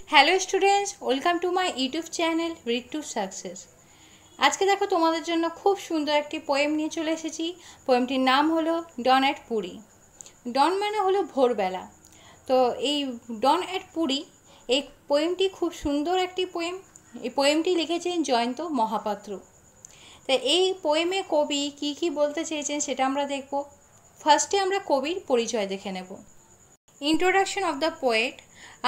Hello students, welcome to my YouTube channel read to success. আজকে দেখো তোমাদের জন্য খুব সুন্দর একটি পোয়েম নিয়ে চলে এসেছি। পোয়েমটির নাম হলো ডন অ্যাট পুরী। ডন মানে হলো ভোরবেলা। তো এই ডন অ্যাট পুরী এই পোয়েমটি খুব সুন্দর একটি পোয়েম। এই পোয়েমটি লিখেছেন জয়ন্ত মহাপাত্র। তাই এই পোয়েমে কবি কি বলতে চেয়েছেন সেটা আমরা দেখব। ফার্স্টে আমরা কবির পরিচয় দেখে নেব। Introduction of the poet.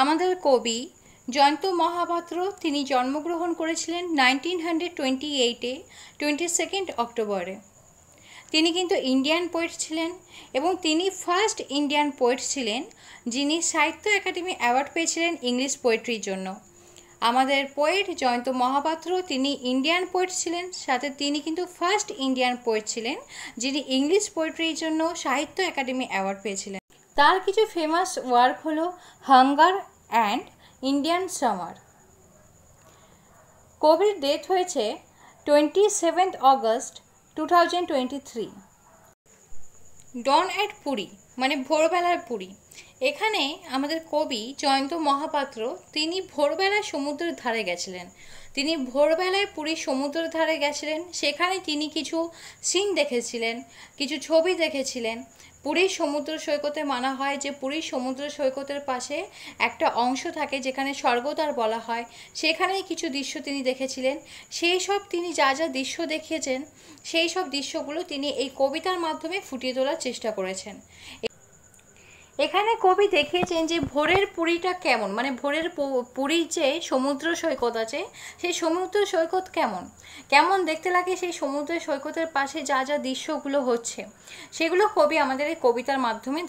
আমাদের কবি জয়ন্ত মহাপাত্র তিনি জন্মগ্রহণ করেছিলেন 1928-এ 22 অক্টোবরে। তিনি কিন্তু ইন্ডিয়ান পোয়েট ছিলেন এবং তিনি ফার্স্ট ইন্ডিয়ান পোয়েট ছিলেন যিনি সাহিত্য একাডেমি অ্যাওয়ার্ড পেয়েছিলেন ইংলিশ পোয়েট্রির জন্য। আমাদের পোয়েট জয়ন্ত মহাপাত্র তিনি ইন্ডিয়ান পোয়েট ছিলেন, সাথে তিনি কিন্তু ফার্স্ট ইন্ডিয়ান পোয়েট ছিলেন যিনি ইংলিশ পোয়েট্রির জন্য সাহিত্য একাডেমি অ্যাওয়ার্ড পেয়েছিলেন। তার কিছু ফেমাস ওয়ার্ক হলো hunger and Indian summer. Kabir death হয়েছে 27 অগস্ট 2023। ডন অ্যাট পুরী মানে ভোরবেলার পুরী। এখানে আমাদের কবি জয়ন্ত মহাপাত্র তিনি ভোরবেলায় সমুদ্রের ধারে গেছিলেন। তিনি ভোরবেলায় পুরীর সমুদ্রের ধারে গেছিলেন, সেখানে তিনি কিছু সিন দেখেছিলেন, কিছু ছবি দেখেছিলেন। পুরীর সমুদ্র সৈকতে মানা হয় যে পুরীর সমুদ্র সৈকতের পাশে একটা অংশ থাকে যেখানে স্বর্গদ্বার বলা হয়, সেখানেই কিছু দৃশ্য তিনি দেখেছিলেন। সেই সব তিনি যা দৃশ্য দেখিয়েছেন সেই সব দৃশ্যগুলো তিনি এই কবিতার মাধ্যমে ফুটিয়ে তোলার চেষ্টা করেছেন। এখানে কবি দেখিয়েছেন যে ভোরের পুরীটা কেমন, মানে ভোরের পুরীর যে সমুদ্র সৈকত আছে সেই সমুদ্র সৈকত কেমন কেমন দেখতে লাগে, সেই সমুদ্র সৈকতের পাশে যা দৃশ্যগুলো হচ্ছে সেগুলো কবি আমাদের এই কবিতার মাধ্যমে।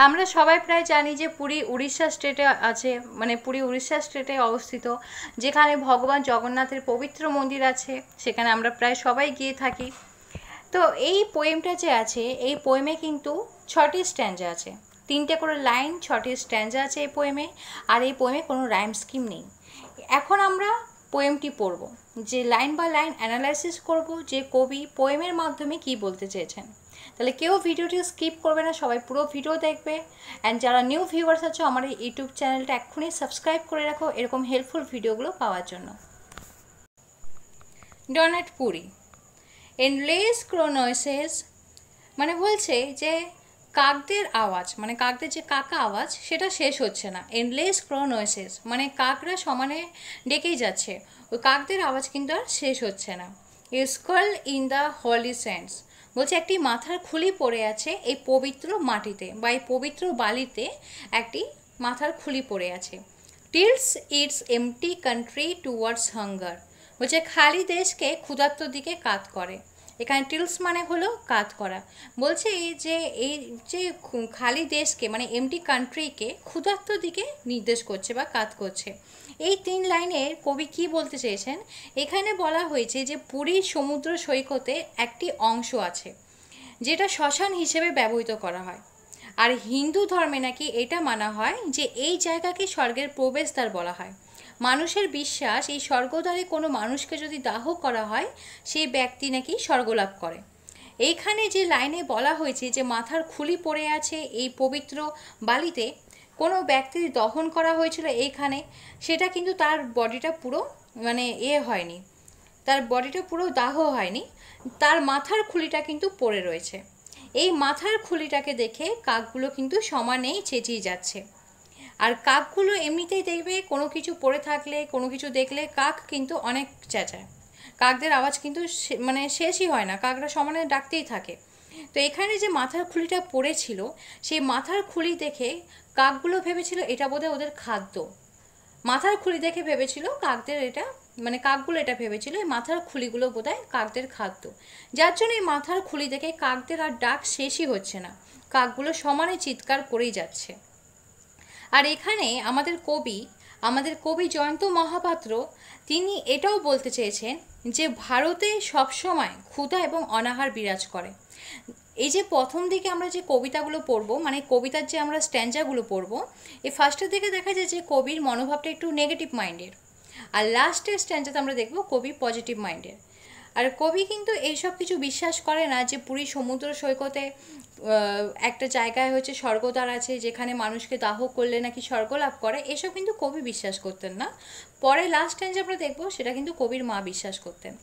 আমরা সবাই প্রায় জানি যে পুরী উড়িষ্যা স্টেটে আছে, মানে পুরী উড়িষ্যা স্টেটে অবস্থিত, যেখানে ভগবান জগন্নাথের পবিত্র মন্দির আছে, সেখানে আমরা প্রায় সবাই গিয়ে থাকি। তো এই পোয়েমটা যে আছে এই পোয়েমে কিন্তু 6টি স্ট্যাঞ্জা আছে, 3টে করে লাইন, 6টি স্ট্যাঞ্জা আছে এই পোয়েমে। আর এই পোয়েমে কোনো রাইম স্কিম নেই। এখন আমরা পোয়েমটি পড়ব, যে লাইন বাই লাইন অ্যানালাইসিস করব যে কবি পোয়েমের মাধ্যমে কি বলতে চেয়েছেন। তাহলে কেউ ভিডিওটি স্কিপ করবে না, সবাই পুরো ভিডিও দেখবে। অ্যান্ড যারা নিউ ভিউয়ার্স আছো আমার এই ইউটিউব চ্যানেলটা এক্ষুনি সাবস্ক্রাইব করে রাখো এরকম হেল্পফুল ভিডিওগুলো পাওয়ার জন্য। ডন অ্যাট পুরী। এন্ডলেস ক্রোনোসেস মানে বলছে যে কাকদের আওয়াজ, মানে কাকদের যে কাকা আওয়াজ সেটা শেষ হচ্ছে না। এন্ডলেস ক্রোনোসেস মানে কাকরা সমানে ডেকেই যাচ্ছে, ওই কাকদের আওয়াজ কিন্তু আর শেষ হচ্ছে না। Skull in the Holi sands বলছে একটি মাথার খুলি পড়ে আছে এই পবিত্র মাটিতে বা এই পবিত্র বালিতে একটি মাথার খুলি পড়ে আছে। Tells it's empty country towards hunger বলছে খালি দেশকে ক্ষুধার্ত দিকে কাত করে। এখানে টিলস মানে হলো কাত করা। বলছে এই যে খালি দেশকে মানে এমটি কান্ট্রিকে ক্ষুধার্ত দিকে নির্দেশ করছে বা কাত করছে। এই 3 লাইনে কবি কি বলতে চেয়েছেন, এখানে বলা হয়েছে যে পুরীর সমুদ্র সৈকতে একটি অংশ আছে যেটা শ্মশান হিসেবে ব্যবহৃত করা হয়। আর হিন্দু ধর্মে নাকি এটা মানা হয় যে এই জায়গাকে স্বর্গের প্রবেশদ্বার বলা হয়। মানুষের বিশ্বাস এই স্বর্গদ্বারে কোনো মানুষকে যদি দাহ করা হয় সেই ব্যক্তি নাকি স্বর্গলাভ করে। এইখানে যে লাইনে বলা হয়েছে যে মাথার খুলি পড়ে আছে এই পবিত্র বালিতে, কোনো ব্যক্তির দহন করা হয়েছিল এইখানে, সেটা কিন্তু তার বডিটা পুরো মানে হয়নি, তার বডিটা পুরো দাহ হয়নি, তার মাথার খুলিটা কিন্তু পড়ে রয়েছে। এই মাথার খুলিটাকে দেখে কাকগুলো কিন্তু সমানেই চেঁচিয়ে যাচ্ছে। আর কাকগুলো এমনিতেই দেখবে কোনো কিছু পড়ে থাকলে কোনো কিছু দেখলে কাক কিন্তু অনেক চেঁচায়, কাকদের আওয়াজ কিন্তু মানে শেষই হয় না, কাকরা সমানে ডাকতেই থাকে। তো এখানে যে মাথার খুলিটা পড়েছিল সেই মাথার খুলি দেখে কাকগুলো ভেবেছিল এটা বোধহয় ওদের খাদ্য। মাথার খুলি দেখে ভেবেছিল কাকদের এটা, মানে কাকগুলো এটা ভেবেছিল এই মাথার খুলিগুলো বোধহয় কাকদের খাদ্য, যার জন্য এই মাথার খুলি দেখে কাকদের আর ডাক শেষই হচ্ছে না, কাকগুলো সমানে চিৎকার করেই যাচ্ছে। আর এখানে আমাদের কবি জয়ন্ত মহাপাত্র তিনি এটাও বলতে চেয়েছেন যে ভারতে সবসময় ক্ষুধা এবং অনাহার বিরাজ করে। এই যে প্রথম দিকে আমরা যে কবিতাগুলো পড়বো, মানে কবিতার যে আমরা স্ট্যাঞ্জাগুলো পড়বো, এই ফার্স্টের দিকে দেখা যায় যে কবির মনোভাবটা একটু নেগেটিভ মাইন্ডের, আর লাস্টের স্ট্যাঞ্জাতে আমরা দেখবো কবি পজিটিভ মাইন্ডের। আর কবি কিন্তু এইসব কিছু বিশ্বাস করে না যে পুরী সমুদ্র সৈকতে একটা জায়গায় হচ্ছে স্বর্গদ্বার আছে যেখানে মানুষকে দাহ করলে নাকি স্বর্গ লাভ করে, এসব কিন্তু কবি বিশ্বাস করতেন না। পরে লাস্ট টাইম যে আমরা দেখবো সেটা কিন্তু কবির মা বিশ্বাস করতেন।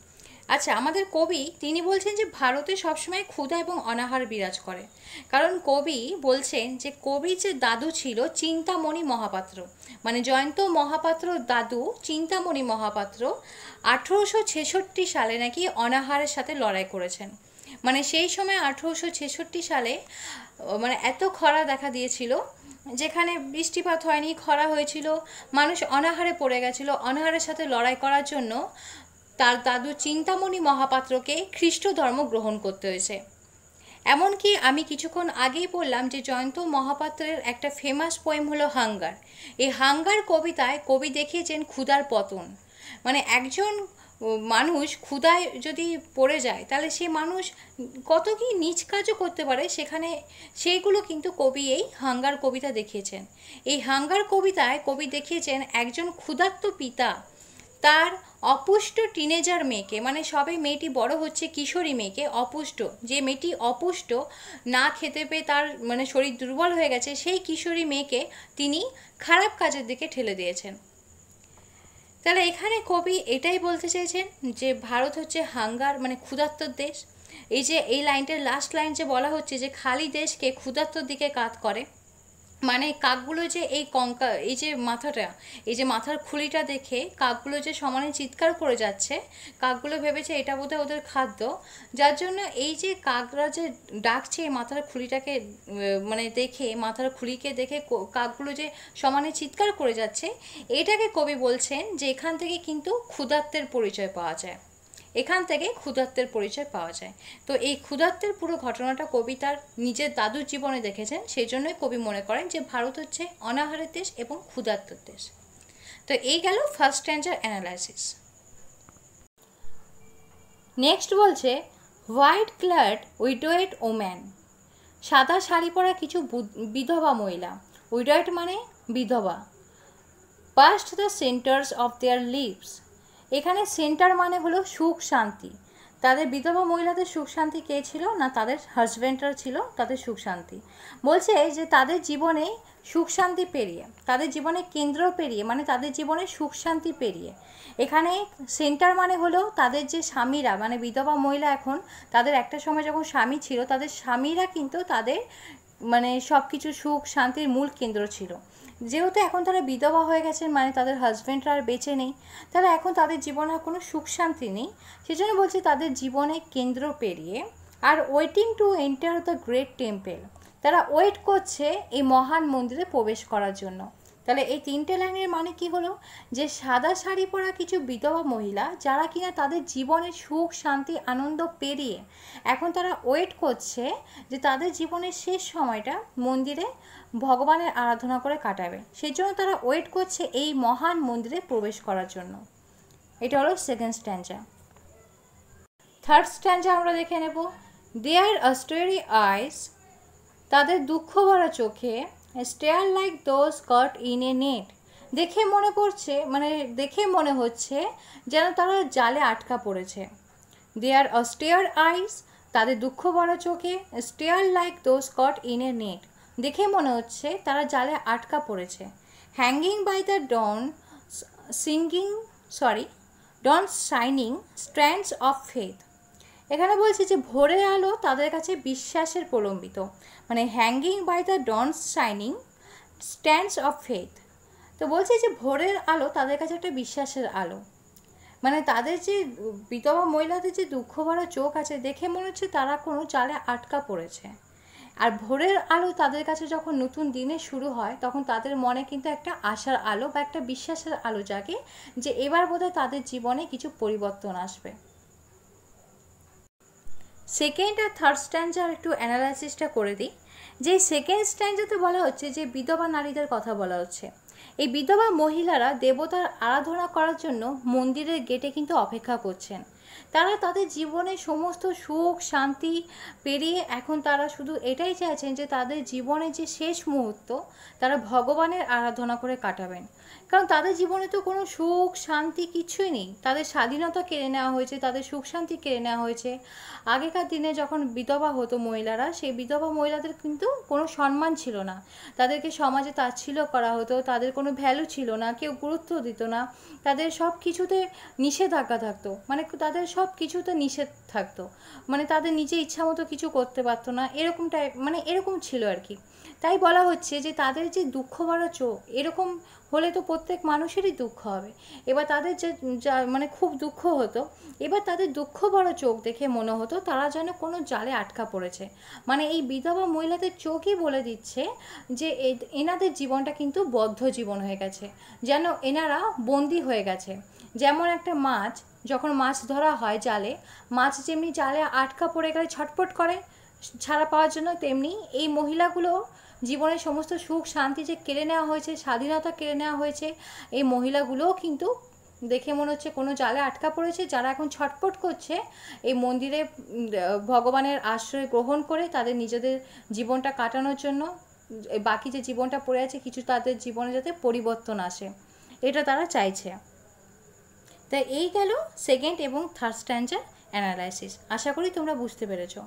আচ্ছা, আমাদের কবি তিনি বলছেন যে ভারতে সবসময় ক্ষুধা এবং অনাহার বিরাজ করে। কারণ কবি বলছেন যে কবির যে দাদু ছিল চিন্তামণি মহাপাত্র, মানে জয়ন্ত মহাপাত্র দাদু চিন্তামণি মহাপাত্র 1866 সালে নাকি অনাহারের সাথে লড়াই করেছেন। মানে সেই সময় 1866 সালে মানে এত খরা দেখা দিয়েছিল, যেখানে বৃষ্টিপাত হয়নি, খরা হয়েছিল, মানুষ অনাহারে পড়ে গেছিল। অনাহারের সাথে লড়াই করার জন্য তার দাদু চিন্তামণি মহাপাত্রকে খ্রিস্ট ধর্ম গ্রহণ করতে হয়েছে। এমনকি আমি কিছুক্ষণ আগেই বললাম যে জয়ন্ত মহাপাত্রের একটা ফেমাস পোয়েম হলো হাঙ্গার। এই হাঙ্গার কবিতায় কবি দেখিয়েছেন ক্ষুধার পতন। মানে একজন মানুষ ক্ষুধায় যদি পড়ে যায় তাহলে সে মানুষ কত কি নীচ কাজও করতে পারে, সেখানে সেইগুলো কিন্তু কবি এই হাঙ্গার কবিতা দেখিয়েছেন। এই হাঙ্গার কবিতায় কবি দেখিয়েছেন একজন ক্ষুধার্ত পিতা তার অপুষ্ট টিনেজার মেয়েকে, মানে সবে মেয়েটি বড় হচ্ছে, কিশোরী মেয়েকে, অপুষ্ট যে মেয়েটি অপুষ্ট না খেতে পেয়ে তার মানে শরীর দুর্বল হয়ে গেছে, সেই কিশোরী মেয়েকে তিনি খারাপ কাজের দিকে ঠেলে দিয়েছেন। তাহলে এখানে কবি এটাই বলতে চেয়েছেন যে ভারত হচ্ছে হাঙ্গার মানে ক্ষুধার্তর দেশ। এই যে এই লাইনটার লাস্ট লাইন যে বলা হচ্ছে যে খালি দেশকে ক্ষুধার্তর দিকে কাত করে, মানে কাকগুলো যে এই এই যে মাথাটা, এই যে মাথার খুলিটা দেখে কাকগুলো যে সমানে চিৎকার করে যাচ্ছে, কাকগুলো ভেবেছে এটা বোধহয় ওদের খাদ্য, যার জন্য এই যে কাকরা যে ডাকছে এই মাথার খুলিটাকে মানে দেখে, মাথার খুলিকে দেখে কাকগুলো যে সমানে চিৎকার করে যাচ্ছে, এটাকে কবি বলছেন যে এখান থেকে কিন্তু ক্ষুধার্তের পরিচয় পাওয়া যায়, এখান থেকে ক্ষুধার্তের পরিচয় পাওয়া যায়। তো এই ক্ষুধার্তের পুরো ঘটনাটা কবি তার নিজের দাদুর জীবনে দেখেছেন, সেই জন্যই কবি মনে করেন যে ভারত হচ্ছে অনাহারের দেশ এবং ক্ষুধার্তের দেশ। তো এই গেল ফার্স্ট স্ট্যান্জার অ্যানালাইসিস। নেক্সট বলছে হোয়াইট ক্লাড উইডোয়েড ওম্যান, সাদা শাড়ি পরা কিছু বিধবা মহিলা, উইডোয়েড মানে বিধবা, past the centres of their lives, এখানে সেন্টার মানে হলো সুখ শান্তি। তাদের বিধবা মহিলাদের সুখ শান্তি কে ছিল না, তাদের হাজব্যান্ডরা ছিল তাদের সুখ শান্তি। বলছে যে তাদের জীবনে সুখ শান্তি পেরিয়ে, তাদের জীবনে কেন্দ্র পেরিয়ে, মানে তাদের জীবনে সুখ শান্তি পেরিয়ে, এখানে সেন্টার মানে হলো তাদের যে স্বামীরা, মানে বিধবা মহিলা এখন তাদের একটা সময় যখন স্বামী ছিল, তাদের স্বামীরা কিন্তু তাদের মানে সব কিছু সুখ শান্তির মূল কেন্দ্র ছিল। যেহেতু এখন তারা বিধবা হয়ে গেছেন, মানে তাদের হাজব্যান্ডরা আর বেঁচে নেই, তাহলে এখন তাদের জীবনে আর কোনো সুখ শান্তি নেই, সেজন্য বলছে তাদের জীবনে কেন্দ্র পেরিয়ে। আর waiting to enter the great temple, তারা ওয়েট করছে এই মহান মন্দিরে প্রবেশ করার জন্য। তাহলে এই তিনটে লাইনের মানে কি হলো, যে সাদা শাড়ি পরা কিছু বিধবা মহিলা যারা কিনা তাদের জীবনের সুখ শান্তি আনন্দ পেরিয়ে এখন তারা ওয়েট করছে যে তাদের জীবনের শেষ সময়টা মন্দিরে ভগবানের আরাধনা করে কাটাবে, সেই জন্য তারা ওয়েট করছে এই মহান মন্দিরে প্রবেশ করার জন্য। এটা হলো সেকেন্ড স্ট্যান্জা। থার্ড স্ট্যান্জা আমরা দেখে নেব। দেয়ার অস্টেরি আইস, তাদের দুঃখ ভরা চোখে, stare like those caught in a net, দেখে মনে পড়ছে মানে দেখে মনে হচ্ছে যেন তারা জালে আটকা পড়েছে। দেয়ার অস্টেয়ার আইস, তাদের দুঃখ ভরা চোখে, stare like those caught in a net, দেখে মনে হচ্ছে তারা জালে আটকা পড়েছে। Hanging by the dawn shining strands of faith, এখানে বলছে যে ভোরের আলো তাদের কাছে বিশ্বাসের প্রলম্বিত, মানে hanging by the dawn shining strands of faith. তো বলছে যে ভোরের আলো তাদের কাছে একটা বিশ্বাসের আলো, মানে তাদের যে বিধবা মহিলাদের যে দুঃখ ভরা চোখ আছে, দেখে মনে হচ্ছে তারা কোনো জালে আটকা পড়েছে। আর ভোরের আলো তাদের কাছে যখন নতুন দিনে শুরু হয়, তখন তাদের মনে কিন্তু একটা আশার আলো বা একটা বিশ্বাসের আলো জাগে যে এবার বোধহয় তাদের জীবনে কিছু পরিবর্তন আসবে। সেকেন্ড আর থার্ড স্ট্যান্জার একটু অ্যানালাইসিসটা করে দিই। যে সেকেন্ড স্ট্যান্জাতে বলা হচ্ছে যে বিধবা নারীদের কথা বলা হচ্ছে, এই বিধবা মহিলারা দেবতার আরাধনা করার জন্য মন্দিরের গেটে কিন্তু অপেক্ষা করছেন। তারা তাদের জীবনে সমস্ত সুখ শান্তি পেরিয়ে এখন তারা শুধু এটাই চাইছেন যে তাদের জীবনে যে শেষ মুহূর্ত তারা ভগবানের আরাধনা করে কাটাবেন। কারণ তাদের জীবনে তো কোনো সুখ শান্তি কিছুই নেই, তাদের স্বাধীনতা কেড়ে নেওয়া হয়েছে, তাদের সুখ শান্তি কেড়ে নেওয়া হয়েছে। আগেকার দিনে যখন বিধবা হতো মহিলারা, সেই বিধবা মহিলাদের কিন্তু কোনো সম্মান ছিল না, তাদেরকে সমাজে তাচ্ছিল্য করা হতো, তাদের কোনো ভ্যালু ছিল না, কেউ গুরুত্ব দিত না, তাদের সব কিছুতে নিষেধাজ্ঞা থাকতো, মানে তাদের সব কিছুতে নিষেধ থাকতো, মানে তাদের নিজে ইচ্ছা মতো কিছু করতে পারতো না, এরকম টাইপ, মানে এরকম ছিল আর কি। তাই বলা হচ্ছে যে তাদের যে দুঃখ ভরা চোখ, এরকম হলে তো প্রত্যেক মানুষেরই দুঃখ হবে। এবার তাদের যে মানে খুব দুঃখ হতো, এবার তাদের দুঃখ ভরা চোখ দেখে মনে হতো তারা যেন কোনো জালে আটকা পড়েছে। মানে এই বিধবা মহিলাদের চোখই বলে দিচ্ছে যে এনাদের জীবনটা কিন্তু বদ্ধ জীবন হয়ে গেছে, যেন এনারা বন্দি হয়ে গেছে। যেমন একটা মাছ, যখন মাছ ধরা হয় জালে, মাছ যেমনি জালে আটকা পড়ে গেলে ছটফট করে ছাড়া পাওয়ার জন্য, তেমনি এই মহিলাগুলো জীবনের সমস্ত সুখ শান্তি যে কেড়ে নেওয়া হয়েছে, স্বাধীনতা কেড়ে নেওয়া হয়েছে, এই মহিলাগুলোও কিন্তু দেখে মনে হচ্ছে কোনো জালে আটকা পড়েছে, যারা এখন ছটফট করছে এই মন্দিরে ভগবানের আশ্রয় গ্রহণ করে তাদের নিজেদের জীবনটা কাটানোর জন্য, বাকি যে জীবনটা পড়ে আছে কিছু তাদের জীবনে যাতে পরিবর্তন আসে, এটা তারা চাইছে। তাই এই গেল সেকেন্ড এবং থার্ড স্ট্যান্ডার অ্যানালাইসিস। আশা করি তোমরা বুঝতে পেরেছো।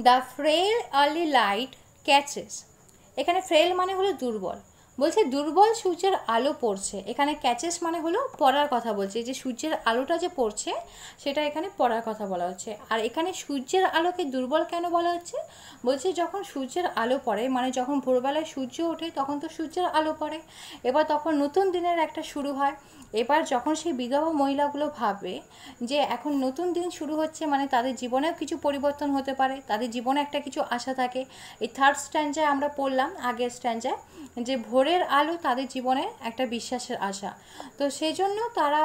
The frail early light catches, এখানে ফ্রেল মানে হলো দুর্বল, বলছে দুর্বল সূর্যের আলো পড়ছে, এখানে ক্যাচেস মানে হলো পড়ার কথা বলছে, যে সূর্যের আলোটা যে পড়ছে সেটা এখানে পড়ার কথা বলা হচ্ছে। আর এখানে সূর্যের আলোকে দুর্বল কেন বলা হচ্ছে, বলছে যখন সূর্যের আলো পড়ে, মানে যখন ভোরবেলায় সূর্য ওঠে তখন তো সূর্যের আলো পড়ে, এবার তখন নতুন দিনের একটা শুরু হয়। এবার যখন সেই বিধবা মহিলাগুলো ভাববে যে এখন নতুন দিন শুরু হচ্ছে, মানে তাদের জীবনেও কিছু পরিবর্তন হতে পারে, তাদের জীবনে একটা কিছু আশা থাকে। এই থার্ড স্ট্যান্ডায় আমরা পড়লাম আগের স্ট্যান্ডায় যে ভোরের আলো তাদের জীবনে একটা বিশ্বাসের আশা, তো সেই জন্য তারা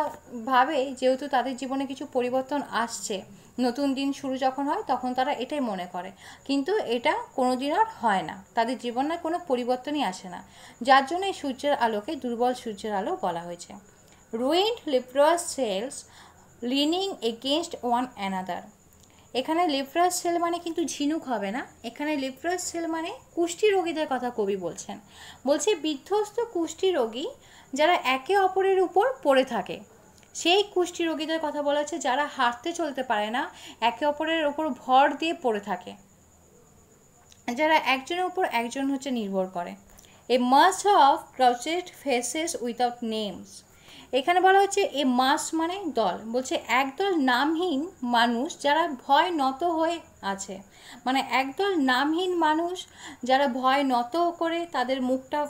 ভাবে যেহেতু তাদের জীবনে কিছু পরিবর্তন আসছে, নতুন দিন শুরু যখন হয় তখন তারা এটাই মনে করে, কিন্তু এটা কোনো দিন আর হয় না, তাদের জীবনে কোনো পরিবর্তনই আসে না, যার জন্য এই সূর্যের আলোকে দুর্বল সূর্যের আলো বলা হয়েছে। Ruined leprous cells leaning against one another, এখানে লিপ্রাস সেল মানে কিন্তু ঝিনুক হবে না, এখানে লিপ্রাস সেল মানে কুষ্ঠি রোগীদের কথা কবি বলছেন। বলছে বিধ্বস্ত কুষ্ঠি রোগী যারা একে অপরের উপর পড়ে থাকে, সেই কুষ্ঠি রোগীদের কথা বলা হচ্ছে যারা হাঁটতে চলতে পারে না, একে অপরের উপর ভর দিয়ে পড়ে থাকে, যারা একজনের উপর একজন হচ্ছে নির্ভর করে। এ মাস অফ ক্রাউচেড ফেসেস উইথাউট নেমস, এখানে বলা হচ্ছে এ মাস মানে দল, বলছে একদল নামহীন মানুষ যারা ভয় নত হয়ে আছে, মানে একদল নামহীন মানুষ যারা ভয় নত করে তাদের মুখটা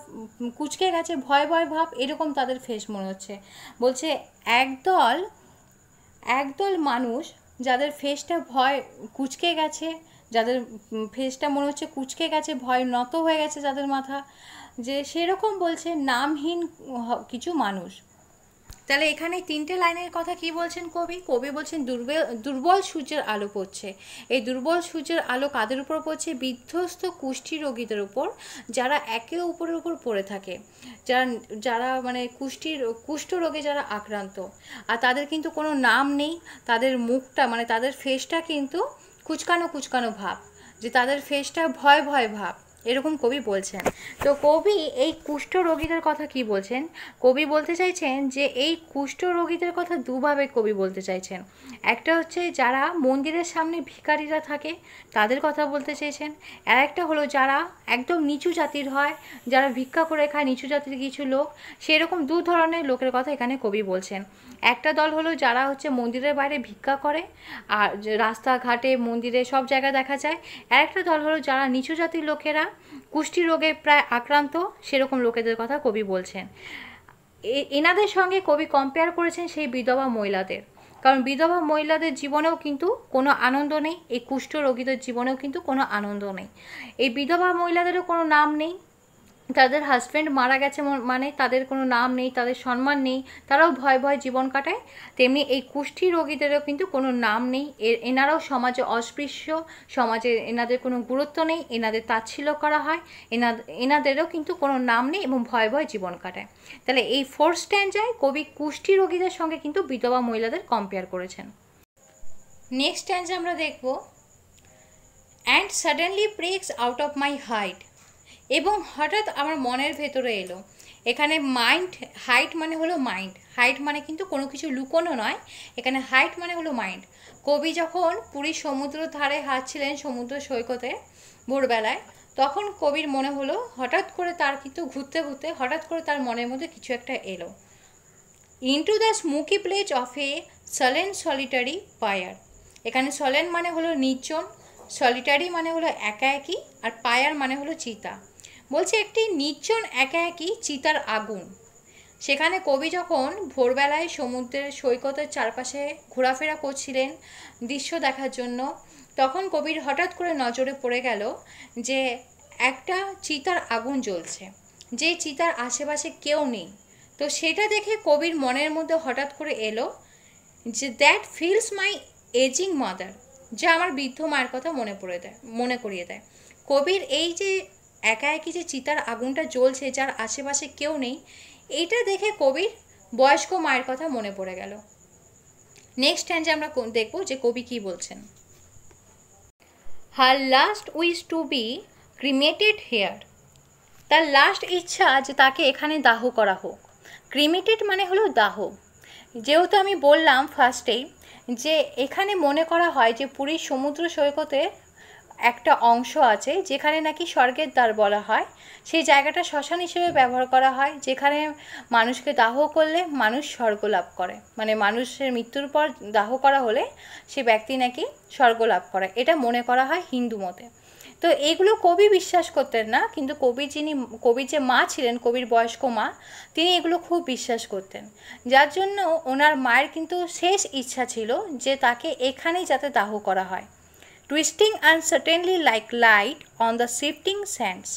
কুঁচকে গেছে, ভয় ভয় ভাব এরকম তাদের ফেস মনে হচ্ছে। বলছে একদল একদল মানুষ যাদের ফেসটা ভয় কুঁচকে গেছে, যাদের ফেসটা মনে হচ্ছে কুঁচকে গেছে, ভয় নত হয়ে গেছে যাদের মাথা, যে সেরকম বলছে নামহীন কিছু মানুষ। তাহলে এখানে তিনটে লাইনের কথা কি বলছেন কবি, কবি বলছেন দুর্বল সূর্যের আলো পড়ছে। এই দুর্বল সূর্যের আলো কাদের উপর পড়ছে, বিধ্বস্ত কুষ্ঠি রোগীদের উপর, যারা একে অপরের উপর পড়ে থাকে, যারা যারা মানে কুষ্ঠ রোগে যারা আক্রান্ত, আর তাদের কিন্তু কোনো নাম নেই, তাদের মুখটা মানে তাদের ফেসটা কিন্তু কুচকানো কুচকানো ভাব, যে তাদের ফেসটা ভয় ভয় ভাব, এরকম কবি বলছেন। তো কবি এই কুষ্ঠ রোগীদের কথা কি বলছেন, কবি বলতে চাইছেন যে এই কুষ্ঠ রোগীদের কথা দুভাবে কবি বলতে চাইছেন। একটা হচ্ছে যারা মন্দিরের সামনে ভিখারিরা থাকে তাদের কথা বলতে চেয়েছেন, আর একটা হলো যারা একদম নিচু জাতির হয়, যারা ভিক্ষা করে খায়, নিচু জাতির কিছু লোক, সেরকম দু ধরনের লোকের কথা এখানে কবি বলছেন। একটা দল হলো যারা হচ্ছে মন্দিরের বাইরে ভিক্ষা করে, আর রাস্তাঘাটে মন্দিরে সব জায়গায় দেখা যায়, আর একটা দল হলো যারা নিচু জাতির লোকেরা কুষ্ঠি রোগে প্রায় আক্রান্ত, সেরকম লোকেদের কথা কবি বলছেন। এনাদের সঙ্গে কবি কম্পেয়ার করেছেন সেই বিধবা মহিলাদের, কারণ বিধবা মহিলাদের জীবনেও কিন্তু কোনো আনন্দ নেই, এই কুষ্ঠ রোগীদের জীবনেও কিন্তু কোনো আনন্দ নেই। এই বিধবা মহিলাদেরও কোনো নাম নেই, তাদের হাজব্যান্ড মারা গেছে মানে তাদের কোনো নাম নেই, তাদের সম্মান নেই, তারাও ভয় ভয় জীবন কাটায়। তেমনি এই কুষ্ঠি রোগীদেরও কিন্তু কোনো নাম নেই, এনারাও সমাজে অস্পৃশ্য, সমাজে এনাদের কোনো গুরুত্ব নেই, এনাদের তাচ্ছিল্য করা হয়, এনাদেরও কিন্তু কোনো নাম নেই এবং ভয় ভয় জীবন কাটায়। তাহলে এই ফোর্থ স্ট্যান্ডায় কবি কুষ্ঠি রোগীদের সঙ্গে কিন্তু বিধবা মহিলাদের কম্পেয়ার করেছেন। নেক্সট স্ট্যান্ডা আমরা দেখব, and suddenly breaks out of my height, এবং হঠাৎ আমার মনের ভেতরে এলো। এখানে মাইন্ড, হাইট মানে হলো মাইন্ড, হাইট মানে কিন্তু কোনো কিছু লুকোনো নয়, এখানে হাইট মানে হলো মাইন্ড। কবি যখন পুরীর সমুদ্র ধারে হাঁটছিলেন সমুদ্র সৈকতে ভোরবেলায়, তখন কবির মনে হলো হঠাৎ করে তার কিন্তু ঘুরতে ঘুরতে হঠাৎ করে তার মনের মধ্যে কিছু একটা এলো। Into the smoky place of a sullen solitary fire. এখানে সলেন মানে হলো নির্জন, সলিটারি মানে হলো একা একই, আর ফায়ার মানে হলো চিতা। বলছে একটি নির্জন একা একই চিতার আগুন। সেখানে কবি যখন ভোরবেলায় সমুদ্রের সৈকতের চারপাশে ঘোরাফেরা করছিলেন দৃশ্য দেখার জন্য, তখন কবির হঠাৎ করে নজরে পড়ে গেল যে একটা চিতার আগুন জ্বলছে, যে চিতার আশেপাশে কেউ নেই। তো সেটা দেখে কবির মনের মধ্যে হঠাৎ করে এলো যে that fills my ageing mother, যা আমার বৃদ্ধ মায়ের কথা মনে করিয়ে দেয়। কবির এই যে একা একই যে চিতার আগুনটা জ্বলছে, যার আশেপাশে কেউ নেই, এইটা দেখে কবির বয়স্ক মায়ের কথা মনে পড়ে গেল। নেক্সট স্ট্যান্ডে আমরা দেখব যে কবি কি বলছেন। Her last wish to be cremated here. তার লাস্ট ইচ্ছা যে তাকে এখানে দাহ করা হোক। ক্রিমেটেড মানে হলো দাহ। যেহেতু আমি বললাম ফার্স্টেই যে এখানে মনে করা হয় যে পুরীর সমুদ্র সৈকতে একটা অংশ আছে যেখানে নাকি স্বর্গের দ্বার বলা হয়। সেই জায়গাটা শ্মশান হিসেবে ব্যবহার করা হয়, যেখানে মানুষকে দাহ করলে মানুষ স্বর্গ লাভ করে, মানে মানুষের মৃত্যুর পর দাহ করা হলে সে ব্যক্তি নাকি স্বর্গ লাভ করে, এটা মনে করা হয় হিন্দু মতে। তো এইগুলো কবি বিশ্বাস করতেন না, কিন্তু কবির যে মা ছিলেন, কবির বয়স্ক মা, তিনি এগুলো খুব বিশ্বাস করতেন। যার জন্য ওনার মায়ের কিন্তু শেষ ইচ্ছা ছিল যে তাকে এখানেই যাতে দাহ করা হয়। Twisting আনসার্টেনলি like light on the shifting sands.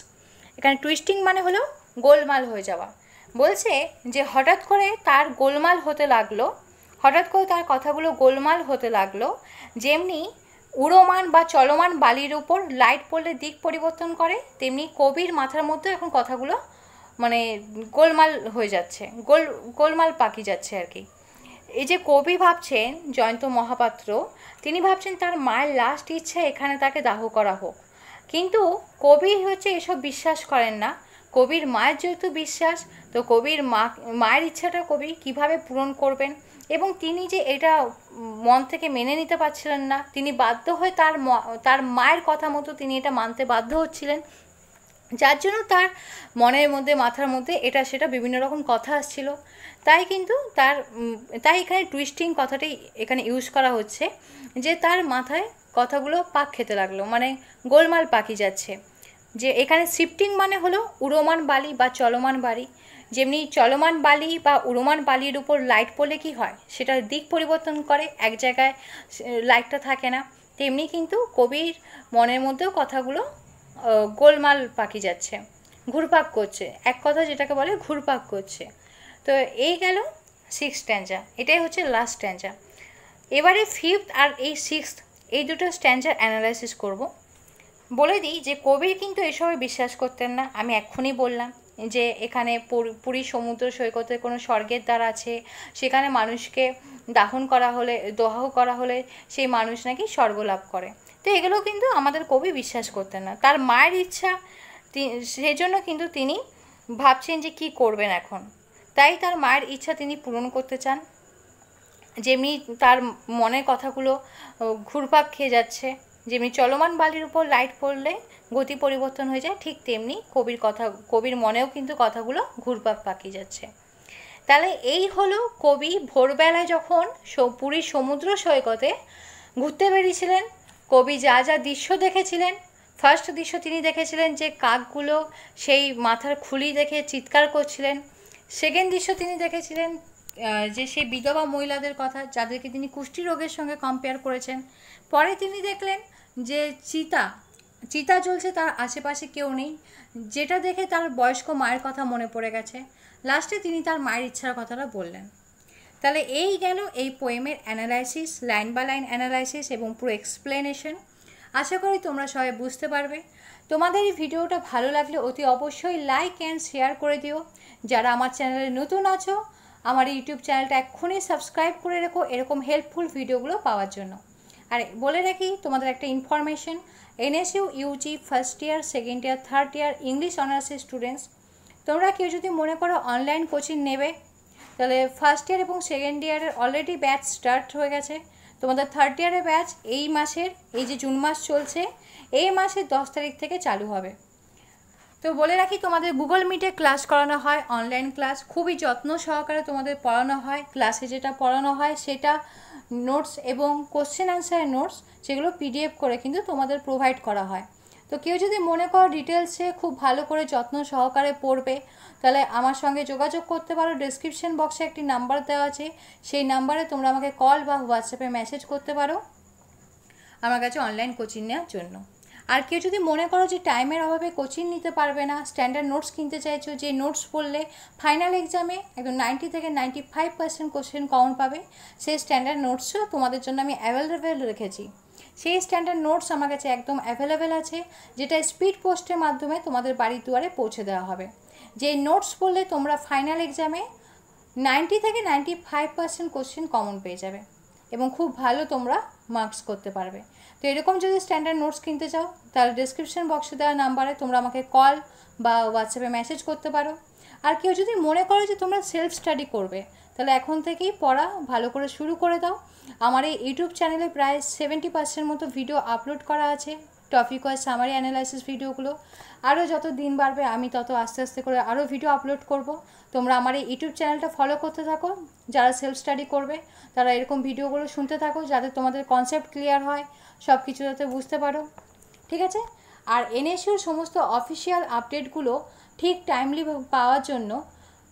এখানে টুইস্টিং মানে হলো গোলমাল হয়ে যাওয়া। বলছে যে হঠাৎ করে তার গোলমাল হতে লাগলো, হঠাৎ করে তার কথাগুলো গোলমাল হতে লাগলো, যেমনি উড়োমান বা চলমান বালির উপর লাইট পড়লে দিক পরিবর্তন করে, তেমনি কবির মাথার মধ্যে এখন কথাগুলো মানে গোলমাল হয়ে যাচ্ছে, গোলমাল পাকিয়ে যাচ্ছে আর কি। এই যে কবি ভাবছেন, জয়ন্ত মহাপাত্র, তিনি ভাবছেন তার মায়ের লাস্ট ইচ্ছা এখানে তাকে দাহ করা হোক, কিন্তু কবি হচ্ছে এসব বিশ্বাস করেন না। কবির মায়ের যেহেতু বিশ্বাস, তো কবির মায়ের ইচ্ছাটা কবি কিভাবে পূরণ করবেন, এবং তিনি যে এটা মন থেকে মেনে নিতে পারছিলেন না, তিনি বাধ্য হয়ে তার মায়ের কথা মতো তিনি এটা মানতে বাধ্য হচ্ছিলেন, যার জন্য তার মনের মধ্যে মাথার মধ্যে এটা সেটা বিভিন্ন রকম কথা আসছিল। তাই কিন্তু তাই এখানে টুইস্টিং কথাটাই এখানে ইউজ করা হচ্ছে, যে তার মাথায় কথাগুলো পাক খেতে লাগলো, মানে গোলমাল পাকি যাচ্ছে। যে এখানে শিফটিং মানে হলো উড়োমান বালি বা চলমান বালি। যেমনি চলমান বালি বা উড়োমান বালির উপর লাইট পড়লে কি হয়, সেটার দিক পরিবর্তন করে, এক জায়গায় লাইটটা থাকে না, তেমনি কিন্তু কবির মনের মধ্যেও কথাগুলো গোলমাল পাকি যাচ্ছে, ঘুরপাক করছে, এক কথা যেটাকে বলে ঘুরপাক করছে। তো এই গেল সিক্স স্ট্যান্জা, এটাই হচ্ছে লাস্ট স্ট্যান্জা। এবারে ফিফথ আর এই সিক্সথ এই দুটো স্ট্যান্জার অ্যানালাইসিস করব। বলে দিই যে কবির কিন্তু এসবে বিশ্বাস করতেন না। আমি এক্ষুনি বললাম যে এখানে পুরীর সমুদ্র সৈকতে কোনো স্বর্গের দ্বার আছে, সেখানে মানুষকে দাহ করা হলে সেই মানুষ নাকি স্বর্গ লাভ করে। তো এগুলো কিন্তু আমাদের কবি বিশ্বাস করতেন না। তার মায়ের ইচ্ছা, সেই জন্য কিন্তু তিনি ভাবছেন যে কি করবেন এখন, তাই তার মায়ের ইচ্ছা তিনি পূরণ করতে চান। যেমনি তার মনের কথাগুলো ঘুরপাক খেয়ে যাচ্ছে, যেমনি চলমান বালির উপর লাইট পড়লে গতি পরিবর্তন হয়ে যায়, ঠিক তেমনি কবির মনেও কিন্তু কথাগুলো ঘুরপাক পাকিয়ে যাচ্ছে। তাহলে এই হলো কবি ভোরবেলায় যখন পুরীর সমুদ্র সৈকতে ঘুরতে বেরিয়েছিলেন, কবি যা যা দৃশ্য দেখেছিলেন। ফার্স্ট দৃশ্য তিনি দেখেছিলেন যে কাকগুলো সেই মাথার খুলি দেখে চিৎকার করছিলেন। সেকেন্ড দৃশ্য তিনি দেখেছিলেন যে সেই বিধবা মহিলাদের কথা, যাদেরকে তিনি কুষ্ঠি রোগের সঙ্গে কম্পেয়ার করেছেন। পরে তিনি দেখলেন যে চিতা জ্বলছে, তার আশেপাশে কেউ নেই, যেটা দেখে তার বয়স্ক মায়ের কথা মনে পড়ে গেছে। লাস্টে তিনি তার মায়ের ইচ্ছার কথাটা বললেন। তাহলে এই গেল এই পোয়েমের analysis, line by line analysis এবং পুরো এক্সপ্লেনেশন। আশা করি তোমরা সবাই বুঝতে পারবে। তোমাদের এই ভিডিওটা ভালো লাগলে অতি অবশ্যই লাইক অ্যান্ড শেয়ার করে দিও। যারা আমার চ্যানেলে নতুন আছো, আমার ইউটিউব চ্যানেলটা এক্ষুনি সাবস্ক্রাইব করে রেখো এরকম হেল্পফুল ভিডিওগুলো পাওয়ার জন্য। আর বলে রাখি তোমাদের একটা information, NSU Yuji first year, second year, third year English অনার্সের স্টুডেন্টস, তোমরা কেউ যদি মনে করো অনলাইন কোচিং নেবে, তাহলে ফার্স্ট ইয়ার এবং সেকেন্ড ইয়ারের অলরেডি ব্যাচ স্টার্ট হয়ে গেছে। তোমাদের থার্ড ইয়ারের ব্যাচ এই মাসের, এই যে জুন মাস চলছে, এই মাসের 10 তারিখ থেকে চালু হবে। তো বলে রাখি তোমাদের গুগল মিটে ক্লাস করানো হয়, অনলাইন ক্লাস, খুবই যত্ন সহকারে তোমাদের পড়ানো হয়। ক্লাসে যেটা পড়ানো হয় সেটা নোটস এবং কোশ্চেন অ্যান্সারের নোটস, সেগুলো পিডিএফ করে কিন্তু তোমাদের প্রোভাইড করা হয়। তো কেউ যদি মনে করো ডিটেলসে খুব ভালো করে যত্ন সহকারে পড়বে, তাহলে আমার সঙ্গে যোগাযোগ করতে পারো। ডেসক্রিপশন বক্সে একটি নাম্বার দেওয়া আছে, সেই নাম্বারে তোমরা আমাকে কল বা হোয়াটসঅ্যাপে মেসেজ করতে পারো আমার কাছে অনলাইন কোচিং নেওয়ার জন্য। আর কেউ যদি মনে করো যে টাইমের অভাবে কোচিং নিতে পারবে না, স্ট্যান্ডার্ড নোটস কিনতে চাইছো, যে নোটস পড়লে ফাইনাল এক্সামে একদম 90 থেকে 95% কোশ্চেন কমন পাবে, সেই স্ট্যান্ডার্ড নোটসও তোমাদের জন্য আমি অ্যাভেলেবেল রেখেছি। সেই স্ট্যান্ডার্ড নোটস আমার কাছে একদম অ্যাভেলেবেল আছে, যেটা স্পিড পোস্টের মাধ্যমে তোমাদের বাড়ির দুয়ারে পৌঁছে দেওয়া হবে। যে নোটস পড়লে তোমরা ফাইনাল এক্সামে 90 থেকে 95% কোশ্চেন কমন পেয়ে যাবে এবং খুব ভালো তোমরা মার্কস করতে পারবে। তো এরকম যদি স্ট্যান্ডার্ড নোটস কিনতে চাও, তাহলে ডেসক্রিপশন বক্সে দেওয়া নাম্বারে তোমরা আমাকে কল বা হোয়াটসঅ্যাপে মেসেজ করতে পারো। আর কেউ যদি মনে করো যে তোমরা সেলফ স্টাডি করবে, তাহলে এখন থেকেই পড়া ভালো করে শুরু করে দাও। আমার এই ইউটিউব চ্যানেলে প্রায় 70% মতো ভিডিও আপলোড করা আছে, টপিক ওয়াইজ সামারি অ্যানালাইসিস ভিডিওগুলো। আরও যত দিন বাড়বে আমি তত আস্তে আস্তে করে আরও ভিডিও আপলোড করব। তোমরা আমার এই ইউটিউব চ্যানেলটা ফলো করতে থাকো। যারা সেলফ স্টাডি করবে তারা এরকম ভিডিওগুলো শুনতে থাকো, যাতে তোমাদের কনসেপ্ট ক্লিয়ার হয়, সব কিছু যাতে বুঝতে পারো, ঠিক আছে? আর এনএসইউর সমস্ত অফিসিয়াল আপডেটগুলো ঠিক টাইমলি পাওয়ার জন্য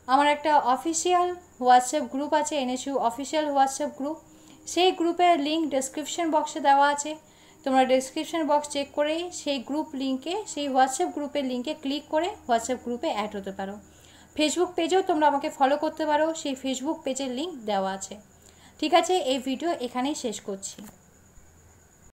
আমার একটা অফিসিয়াল হোয়াটসঅ্যাপ গ্রুপ আছে, এনএসইউ অফিসিয়াল হোয়াটসঅ্যাপ গ্রুপ। সেই গ্রুপের লিঙ্ক ডেসক্রিপশন বক্সে দেওয়া আছে। তোমরা ডেসক্রিপশন বক্স চেক করেই সেই গ্রুপ লিঙ্কে, সেই হোয়াটসঅ্যাপ গ্রুপের লিঙ্কে ক্লিক করে হোয়াটসঅ্যাপ গ্রুপে অ্যাড হতে পারো। ফেসবুক পেজেও তোমরা আমাকে ফলো করতে পারো, সেই ফেসবুক পেজের লিঙ্ক দেওয়া আছে। ঠিক আছে, এই ভিডিও এখানেই শেষ করছি।